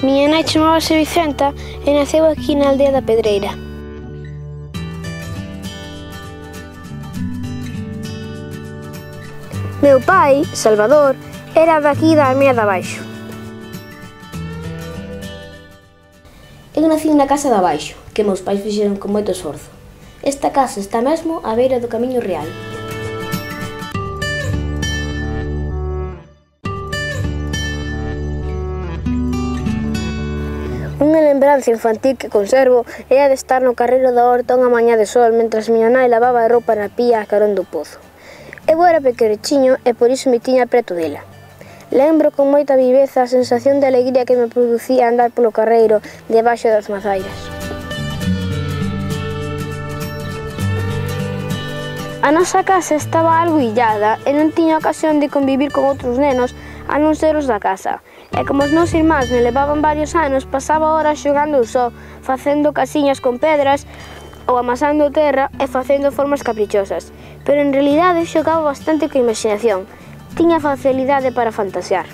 Miña nai chamábase Vicenta e naceu aquí na aldea da Pedreira. Meu pai, Salvador, era daqui da Almea de Abaixo. Eu nací na casa de abaixo, que meus pais fixeron con moito esforzo. Esta casa está mesmo á beira do Camiño Real. Unha lembranza infantil que conservo é a de estar no carreiro da horta unha mañá de sol mentras miña nai lavaba a roupa na pía a carón do pozo. Eu era pequerechiño e por iso me tiña preto dela. Lembro con moita viveza a sensación de alegría que me producía andar polo carreiro debaixo das mazairas. A nosa casa estaba algo illada e non tiña ocasión de convivir con outros nenos a non ser os da casa. E como os meus irmáns me levaban varios anos, pasaba horas xogando eu só, facendo casiñas con pedras ou amasando terra e facendo formas caprichosas. Pero en realidade xogaba bastante coa imaginación. Tiña facilidade para fantasear.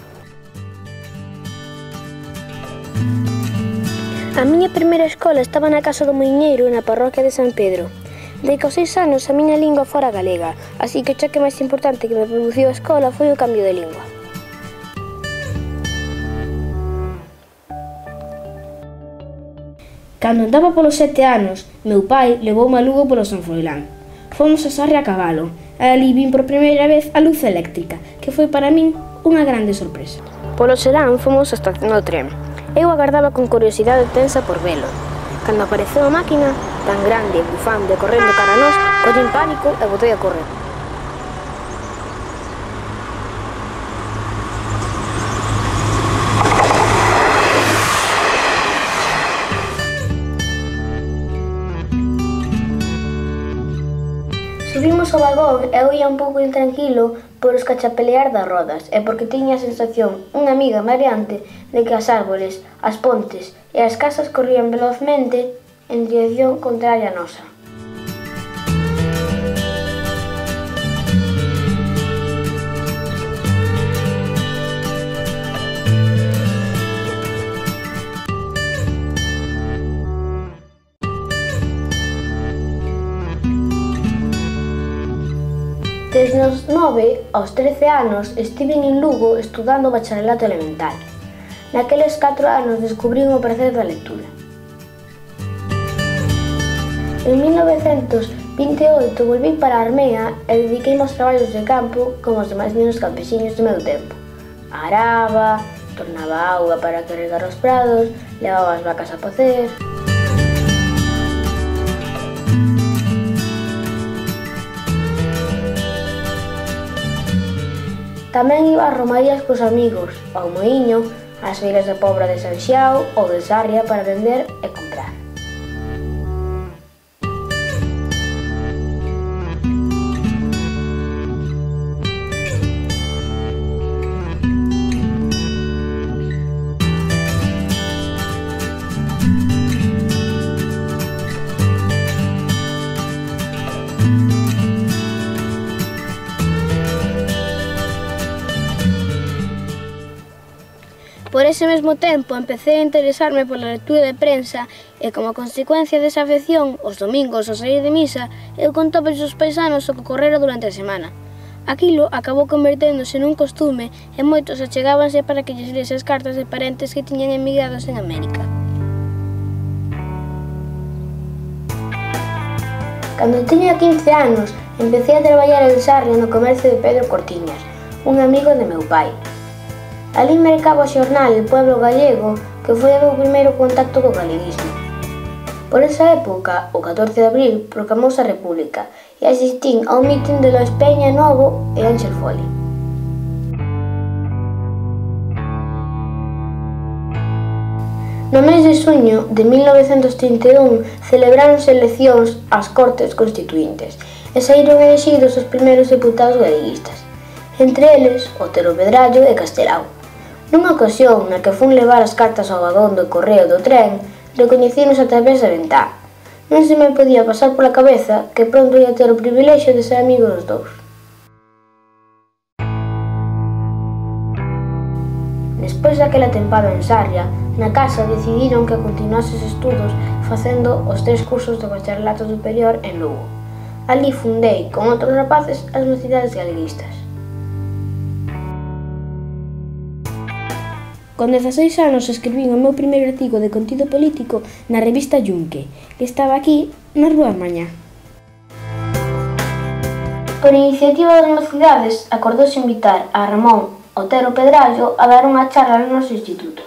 A miña primeira escola estaba na casa do Moiñeiro na parroquia de San Pedro. De que aos 6 anos a miña lingua fora galega, así que o choque máis importante que me produciu a escola foi o cambio de lingua. Cando andaba polos 7 anos, meu pai levoume a Lugo polo San Froilán. Fomos a Sarria a cabalo, e ali vin por primeira vez a luz eléctrica, que foi para min unha grande sorpresa. Polo serán fomos á estación do tren. Eu agardaba con curiosidade tensa por velo. Cando apareceu a máquina, tan grande e bufante, correndo cara a nós, collín pánico e botei a correr. Subimos ao vagón e eu ia un pouco intranquilo por os cachapelear das rodas e porque tiña a sensación, unha amiga mareante, de que as árboles, as pontes e as casas corrían velozmente en dirección contraria a nosa. Desde os 9 aos 13 anos estiven en Lugo estudando o bacharelato elemental. Naqueles 4 anos descubrín o prazer da lectura. En 1928 volvín para a Armea e dediqueime aos traballos de campo como os demais nenos campesiños do meu tempo. Araba, tornaba auga para carregar os prados, levaba as vacas a pacer. Tamén iba a romarías cos amigos, ao Moiño, ás feiras da Pobra de San Xiao ou de Sarria para vender e comprar. Por ese mesmo tempo empecé a interesarme pola lectura de prensa e como consecuencia desa afección, os domingos ao sair de misa, eu contaba aos paisanos o que ocorrera durante a semana. Aquilo acabou converténdose nun costume e moitos achegábanse para que lles lese as cartas de parentes que tiñan emigrados en América. Cando tiña 15 anos, empecé a traballar en Sarria no comercio de Pedro Cortiñas, un amigo de meu pai. Alí mercaba o xornal El Pueblo Gallego, que foi o meu primeiro contacto co galeguismo. Por esa época, o 14 de abril, proclamouse a República e asistín ao mitin de Lois Peña Novo e Ángel Foli. No mes de xuño de 1931 celebráronse eleccións ás Cortes Constituíntes e saíron elexidos os primeiros deputados galeguistas, entre eles Otero Pedrallo e Castelao. Nunha ocasión na que fun levar as cartas ao vagón do correo do tren, recoñecinos a través da ventá. Non se me podía pasar pola cabeza que pronto ia ter o privilexio de ser amigo dos dous. Despois daquela tempada en Sarria, Na casa decidiron que continuase os estudos facendo os 3 cursos de bacharelato superior en Lugo. Alí fundei, con outros rapaces, as Mocidades Galeguistas. Con 16 anos escribín o meu primeiro artigo de contido político na revista Yunque, que estaba aquí na Rúa Mañá. Por iniciativa das Mocidades, acordouse invitar a Ramón Otero Pedrallo a dar unha charla no noso instituto.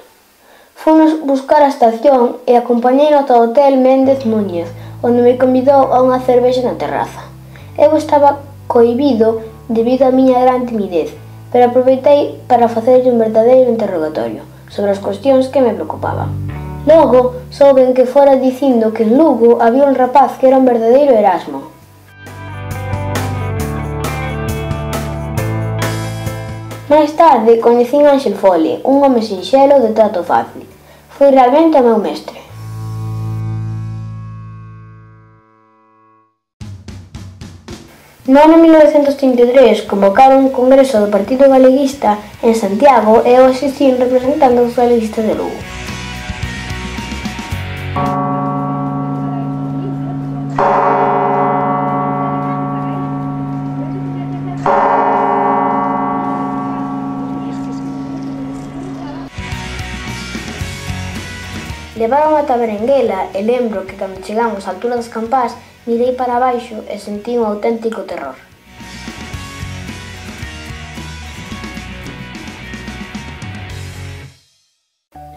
Fomos buscar a estación e acompañei ata o Hotel Méndez Núñez, onde me convidou a unha cervexa na terraza. Eu estaba cohibido debido á miña gran timidez, pero aproveitei para facerlle un verdadeiro interrogatorio sobre as cuestións que me preocupaban. Logo, souben que fora dicindo que en Lugo había un rapaz que era un verdadeiro Erasmo. Máis tarde, coñecín Ánxel Fole, un home sinxelo de trato fácil. Foi realmente o meu mestre. No ano 1933 convocaron un congreso do Partido Galeguista en Santiago e eu asistí representando os galeguistas de Lugo. Levaron ata Berenguela e lembro que cando chegamos á altura das campás mirei para abaixo e sentí un auténtico terror.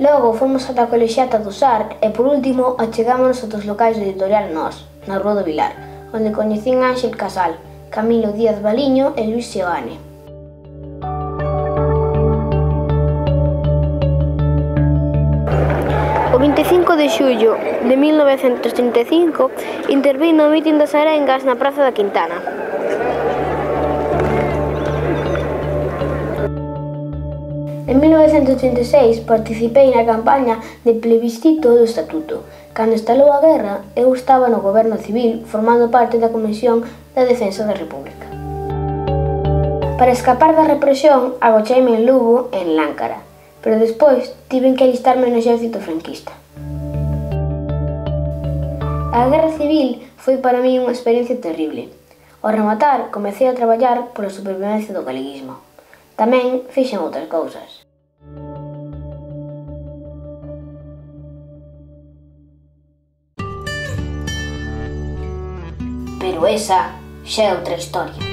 Logo fomos ata a Colexiata do Sar e por último achegámonos ata os locais do editorial Nós, na Rúa do Vilar, onde coñecín Ánxel Casal, Camilo Díaz Baliño e Luis Seoane. O 25 de xullo de 1935 intervín no mitin das Arengas na Praza da Quintana. En 1986 participei na campaña de plebiscito do Estatuto. Cando estalou a guerra, eu estaba no Goberno Civil formando parte da Comisión de Defensa da República. Para escapar da represión, agocheime en Lugo e en Láncara, pero despois tiven que alistarme no exército franquista. A Guerra Civil foi para mí unha experiencia terrible. Ao rematar, comecei a traballar pola supervivencia do galeguismo. Tamén fixen outras cousas. Pero esa xa é outra historia.